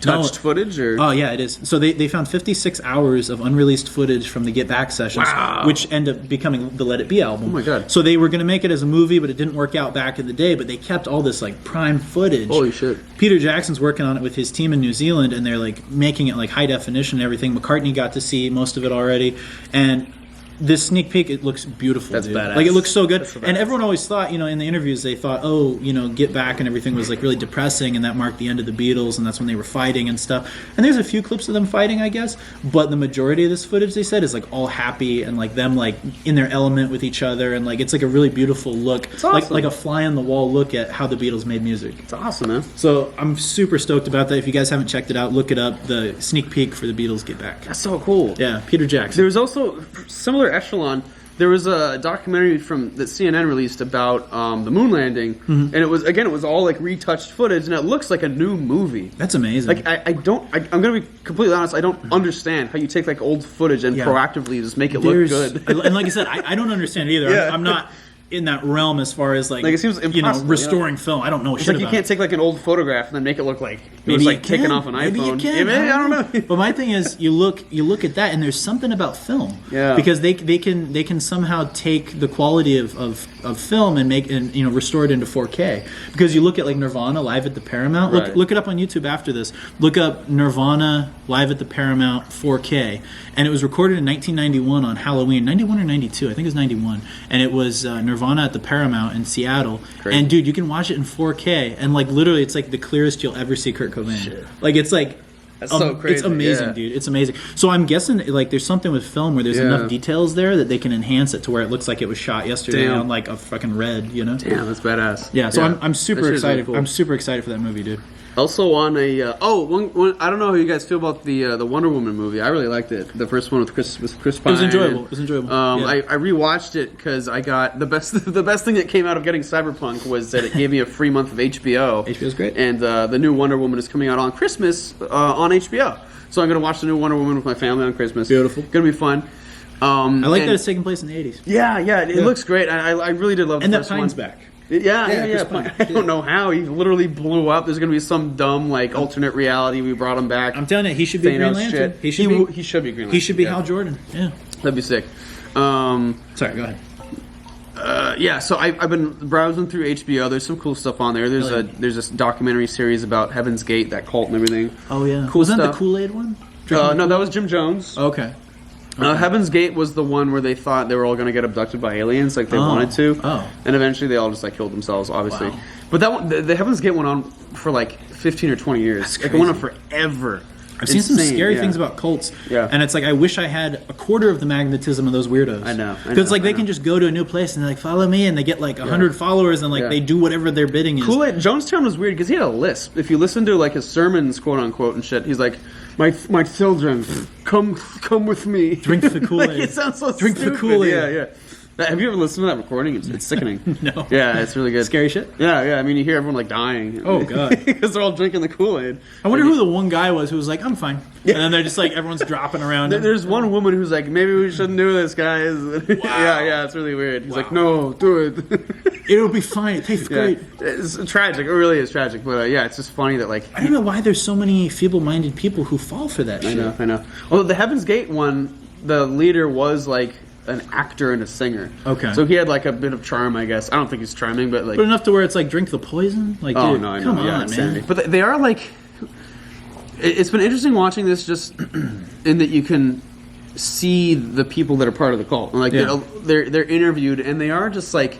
retouched footage, or oh yeah, it is. So they found 56 hours of unreleased footage from the Get Back sessions, which end up becoming the Let It Be album. Oh my god! So they were going to make it as a movie, but it didn't work out back in the day. But they kept all this like prime footage. Holy shit! Peter Jackson's working on it with his team in New Zealand, and they're like making it like high definition and everything. McCartney got to see most of it already, and this sneak peek, it looks beautiful. That's dude. badass. Like it looks so good. And everyone always thought, in the interviews, they thought, oh, Get Back and everything was like really depressing, and that marked the end of the Beatles, and that's when they were fighting and stuff. And there's a few clips of them fighting, I guess, but the majority of this footage, they said, is like all happy and like them like in their element with each other, and like it's like a really beautiful look. It's awesome. Like a fly on the wall look at how the Beatles made music. It's awesome, man. So I'm super stoked about that. If you guys haven't checked it out, look it up. The sneak peek for the Beatles Get Back. That's so cool. Yeah, Peter Jackson. There was also similar echelon. There was a documentary that CNN released about the moon landing, and it was all like retouched footage, and it looks like a new movie. That's amazing. Like I'm gonna be completely honest, I don't understand how you take like old footage and proactively just make it look good. And like I said, I don't understand it either. I'm not in that realm as far as like it seems impossible, restoring film. I don't know it's shit like you about can't it. take like an old photograph and then make it look like Maybe it was like you can. taken off an Maybe iPhone. you can. Yeah, maybe, I don't know. But my thing is, you look at that, and there's something about film. Yeah. Because they can somehow take the quality of film and restore it into 4K. Because you look at like Nirvana Live at the Paramount. Right. Look it up on YouTube after this. Look up Nirvana Live at the Paramount 4K, and it was recorded in 1991 on Halloween, 91 or 92, I think it was 91, and it was Nirvana at the Paramount in Seattle. Crazy. And dude, you can watch it in 4K, and like literally, it's like the clearest you'll ever see Kurt Cobain. Shit. Like it's like. That's so crazy. It's amazing, dude. It's amazing. So I'm guessing like there's something with film where there's enough details there that they can enhance it to where it looks like it was shot yesterday on like a fucking red, Damn, that's badass. Yeah, so I'm super excited. Really cool. I'm super excited for that movie, dude. Also on I don't know how you guys feel about the Wonder Woman movie. I really liked it. The first one with Chris Pine. It was enjoyable. I rewatched it because I got the best thing that came out of getting Cyberpunk was that it gave me a free month of HBO. HBO's great. And the new Wonder Woman is coming out on Christmas on HBO. So I'm gonna watch the new Wonder Woman with my family on Christmas. Beautiful. Gonna be fun. I like that it's taking place in the 80s. Yeah, it looks great. I really did love the And that first Pine's one. back. Yeah. Chris Pine. I don't know how he literally blew up. There's gonna be some dumb like alternate reality. We brought him back. I'm telling you, he should be Green Thanos Lantern. shit. He should be Green Lantern. He should be Hal Jordan. Yeah. That'd be sick. Sorry, go ahead. So I've been browsing through HBO. There's some cool stuff on there. There's this documentary series about Heaven's Gate, that cult and everything. Oh yeah. Cool Wasn't that stuff. the Kool-Aid one? No, that was Jim Jones. Okay. Heaven's Gate was the one where they thought they were all going to get abducted by aliens, like they wanted to. Oh. And eventually they all just like killed themselves, obviously. Wow. But that one, the Heaven's Gate went on for like 15 or 20 years. That's Like, it went on crazy. forever. I've seen some Insane, scary yeah. things about cults. Yeah. And it's like, I wish I had a quarter of the magnetism of those weirdos. I know. Because like they can just go to a new place and they're like, follow me, and they get like 100 followers, and like they do whatever their bidding is. Kool-Aid, Jonestown was weird because he had a lisp. If you listen to like his sermons, quote unquote, and shit, he's like, "My children, come with me. Drink the Kool-Aid. Like, it sounds so Drink stupid. the Kool-Aid. Yeah. Have you ever listened to that recording? It's sickening. No. Yeah, it's really good. Scary shit? Yeah. I mean, you hear everyone like dying. Oh, God. Because they're all drinking the Kool-Aid. I wonder who the one guy was who was like, I'm fine. And then they're just like, everyone's dropping around him. There's one woman who's like, maybe we shouldn't do this, guys. Yeah, it's really weird. He's like, no, do it. It'll be fine. It tastes great. It's tragic. It really is tragic. But yeah, it's just funny that like... I don't know why there's so many feeble-minded people who fall for that shit. I know. Although the Heaven's Gate one, the leader was like an actor and a singer. Okay. So he had like a bit of charm, I guess. I don't think he's charming, but like... But enough to where it's like, drink the poison? Like, Oh, dude, no, I know. come on, Yeah, man. insanity. But they are like... It's been interesting watching this just in that you can... see the people that are part of the cult. And like Yeah. they're interviewed, and they are just like,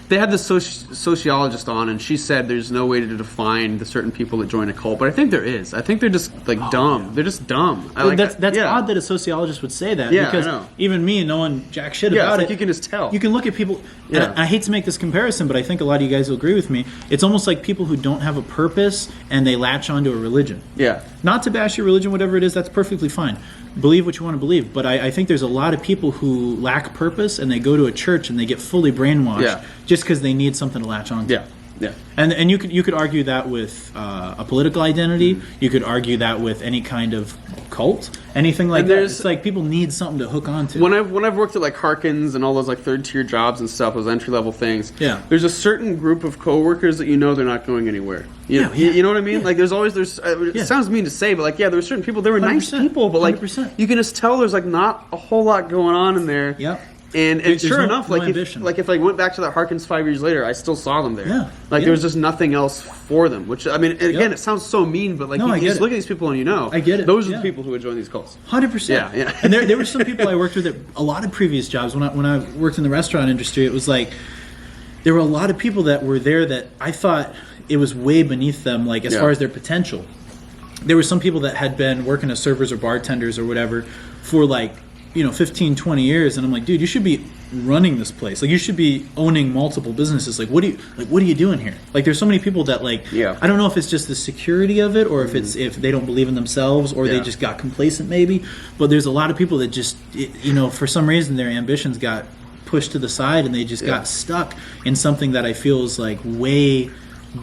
they had the sociologist on, and she said there's no way to define the certain people that join a cult, but I think there is. I think they're just like dumb. Yeah. They're just dumb. That's odd that a sociologist would say that, Yeah, because I know. even me knowing jack shit Yeah, about it's like it, you can just tell. You can look at people. Yeah. And I hate to make this comparison, but I think a lot of you guys will agree with me. It's almost like people who don't have a purpose and they latch onto a religion. Yeah. Not to bash your religion, whatever it is, that's perfectly fine. Believe what you want to believe. But I think there's a lot of people who lack purpose and they go to a church and they get fully brainwashed just because they need something to latch onto. Yeah. Yeah. And you could argue that with a political identity. You could argue that with any kind of cult, anything like that. It's like people need something to hook onto. When I've worked at like Harkins and all those like third tier jobs and stuff, those entry level things. Yeah. There's a certain group of coworkers that you know they're not going anywhere. You know what I mean? Yeah. Like it sounds mean to say, but like there were certain people. They were nice 100%, people, but like 100%. you can just tell there's like not a whole lot going on in there. Yep. And There's sure no- enough, no like ambition. if I went back to that Harkins 5 years later, I still saw them there. Yeah. Like Yeah. there was just nothing else for them. Which I mean, again, it sounds so mean, but like No, I you get just it. look at these people and you know, I get it. Those are Yeah. the people who would join these cults. 100%. Yeah. And there were some people I worked with at a lot of previous jobs. When I worked in the restaurant industry, it was like there were a lot of people that were there that I thought it was way beneath them, like as far as their potential. There were some people that had been working as servers or bartenders or whatever for like 15, 20 years, and I'm like, dude, you should be running this place. Like, you should be owning multiple businesses. Like, what are you doing here? Like, there's so many people that I don't know if it's just the security of it, or if they don't believe in themselves, or they just got complacent maybe. But there's a lot of people that just for some reason their ambitions got pushed to the side, and they just got stuck in something that I feel is like way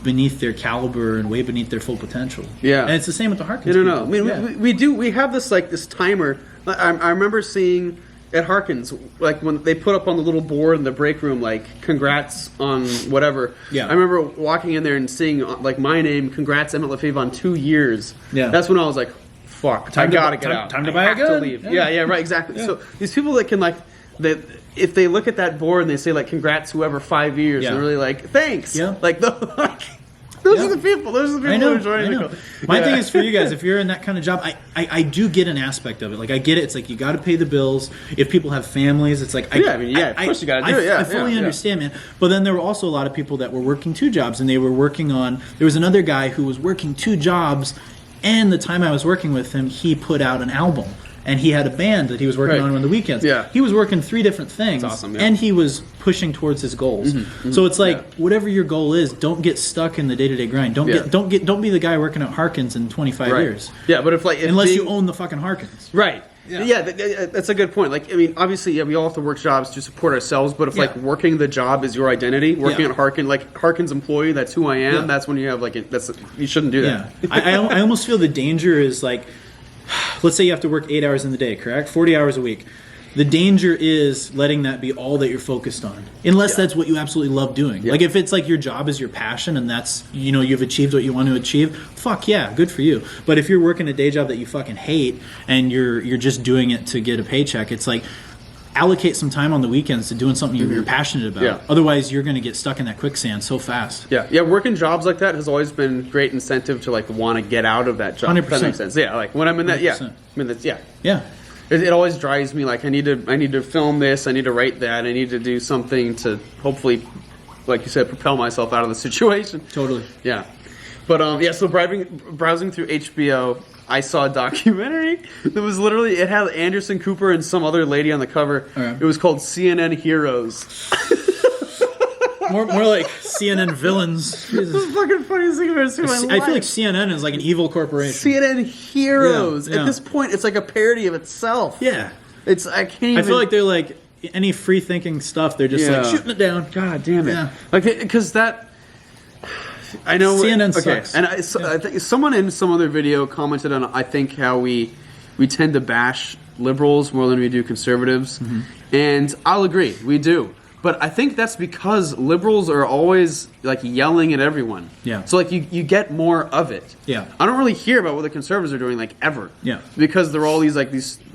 beneath their caliber and way beneath their full potential. Yeah. And it's the same with the Harkins. No. I mean, people. we have this like this timer. I remember seeing at Harkins, like when they put up on the little board in the break room, like congrats on whatever. Yeah. I remember walking in there and seeing like my name, congrats Emmett Lefebvre on 2 years. Yeah. That's when I was like, fuck, I gotta get out. Time to I buy a have to gun. leave. Yeah. Yeah, right, exactly. Yeah. So these people that can that if they look at that board and they say like congrats whoever 5 years, Yeah. they're really like thanks. Yeah. Like those are the people. Those are the people who are joining the cult. My thing is for you guys, if you're in that kind of job, I do get an aspect of it. Like, I get it. It's like you got to pay the bills. If people have families, it's like of course you got to do it. I fully understand, man. But then there were also a lot of people that were working 2 jobs, and they were working on. There was another guy who was working 2 jobs, and the time I was working with him, he put out an album. And he had a band that he was working on the weekends. Yeah. He was working 3 different things. That's awesome, yeah. And he was pushing towards his goals. So it's like whatever your goal is, don't get stuck in the day-to-day grind. Don't be the guy working at Harkins in 25 years. Yeah, but unless you own the fucking Harkins. Right. Yeah, that's a good point. Like, I mean, obviously, we all have to work jobs to support ourselves. But if like working the job is your identity, working at Harkins, like Harkins employee, that's who I am. Yeah. That's when you have you shouldn't do that. Yeah. I almost feel the danger is like, let's say you have to work 8 hours in the day, correct? 40 hours a week. The danger is letting that be all that you're focused on, unless that's what you absolutely love doing. Yeah. Like if it's like your job is your passion and that's, you've achieved what you want to achieve, fuck yeah, good for you. But if you're working a day job that you fucking hate and you're just doing it to get a paycheck, it's like allocate some time on the weekends to doing something you're passionate about. Yeah. Otherwise, you're going to get stuck in that quicksand so fast. Yeah. Working jobs like that has always been great incentive to like want to get out of that job. 100%. If that makes sense. Yeah, like when I'm in that. Yeah, 100%. I mean that's Yeah. It always drives me like I need to film this, I need to write that, I need to do something to hopefully, like you said, propel myself out of the situation. Totally. Yeah. But so browsing through HBO, I saw a documentary that was literally, it had Anderson Cooper and some other lady on the cover. Okay. It was called CNN Heroes. More like CNN villains. This is the fucking funniest thing I've ever seen in my life. I feel like CNN is like an evil corporation. CNN Heroes. Yeah. At this point, it's like a parody of itself. Yeah. I can't even... I feel like they're like any free thinking stuff. They're just like shooting it down. God damn it! Yeah. Like because that. I know CNN okay, sucks. and I think someone in some other video commented on I think how we tend to bash liberals more than we do conservatives, and I'll agree, we do. But I think that's because liberals are always like yelling at everyone. Yeah. So like you get more of it. Yeah. I don't really hear about what the conservatives are doing like ever. Yeah. Because they're all these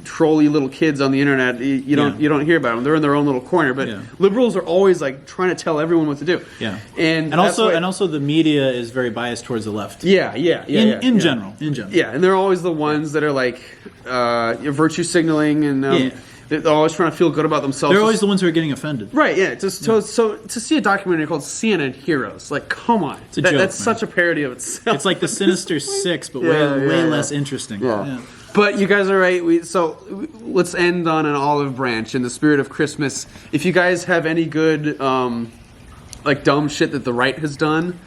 trolly little kids on the internet. You don't hear about them. They're in their own little corner. But liberals are always like trying to tell everyone what to do. Yeah, and also the media is very biased towards the left. In general. Yeah, and they're always the ones that are like virtue signaling and. They're always trying to feel good about themselves. They're always the ones who are getting offended. Right, yeah. So to see a documentary called CNN Heroes, like, come on. It's a joke, that's man. such a parody of itself. It's like the Sinister Six, but way less interesting. Yeah. But you guys are right. So let's end on an olive branch in the spirit of Christmas. If you guys have any good, like, dumb shit that the right has done,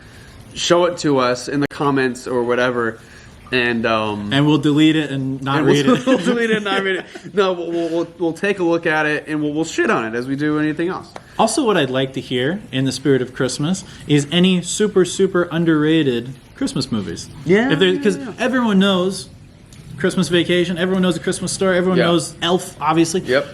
show it to us in the comments or whatever. And we'll delete it and not read it. We'll delete it and not read it. No, we'll take a look at it and we'll shit on it as we do anything else. Also, what I'd like to hear in the spirit of Christmas is any super underrated Christmas movies. Yeah, because everyone knows Christmas Vacation, everyone knows A Christmas Story, everyone knows Elf, obviously. Yep.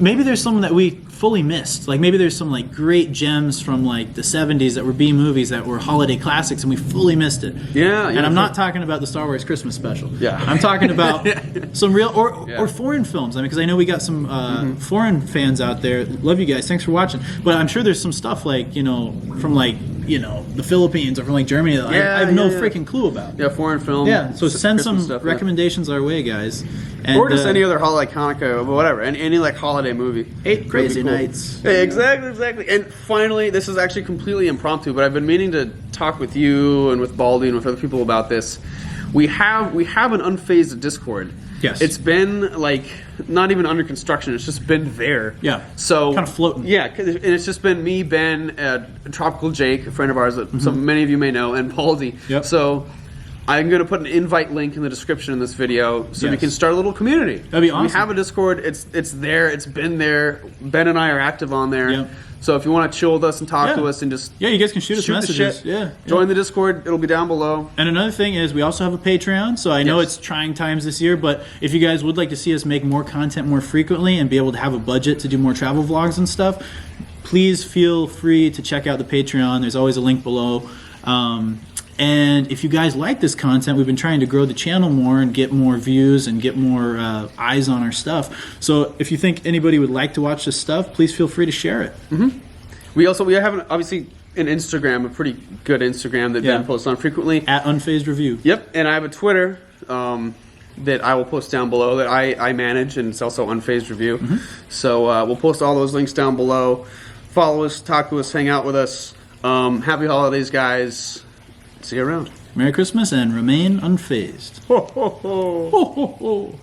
Maybe there's some that we fully missed. Like maybe there's some like great gems from like the 70s that were B movies that were holiday classics and we fully missed it. Yeah. And I'm not talking about the Star Wars Christmas special. Yeah. I'm talking about some real or foreign films. I mean, because I know we got some foreign fans out there. Love you guys. Thanks for watching. But I'm sure there's some stuff like, from like, the Philippines or from like Germany that I have no freaking clue about. Yeah, foreign film. Yeah, so send some stuff, recommendations our way, guys. And, or just any other holiday, like Hanukkah, whatever, any like holiday movie. 8 Crazy cool. Nights. Hey, exactly. And finally, this is actually completely impromptu, but I've been meaning to talk with you and with Baldy and with other people about this. We have an unphased Discord. Yes. It's been like not even under construction. It's just been there. Yeah. So kind of floating. Yeah, and it's just been me, Ben, Tropical Jake, a friend of ours that some many of you may know, and Baldy. Yep. So I'm going to put an invite link in the description in this video so we can start a little community. That'd be awesome. We have a Discord. It's there. It's been there. Ben and I are active on there. Yep. So if you want to chill with us and talk to us and just you guys can shoot us messages. The shit, join the Discord. It'll be down below. And another thing is we also have a Patreon. So I know it's trying times this year, but if you guys would like to see us make more content more frequently and be able to have a budget to do more travel vlogs and stuff, please feel free to check out the Patreon. There's always a link below. And if you guys like this content, we've been trying to grow the channel more and get more views and get more eyes on our stuff. So if you think anybody would like to watch this stuff, please feel free to share it. Mm-hmm. We have obviously an Instagram, a pretty good Instagram that Ben posts on frequently. At Unfazed Review. Yep, and I have a Twitter that I will post down below that I manage, and it's also Unfazed Review. So we'll post all those links down below. Follow us, talk to us, hang out with us. Happy holidays, guys. See you around. Merry Christmas and remain unfazed. Ho, ho, ho. Ho, ho, ho.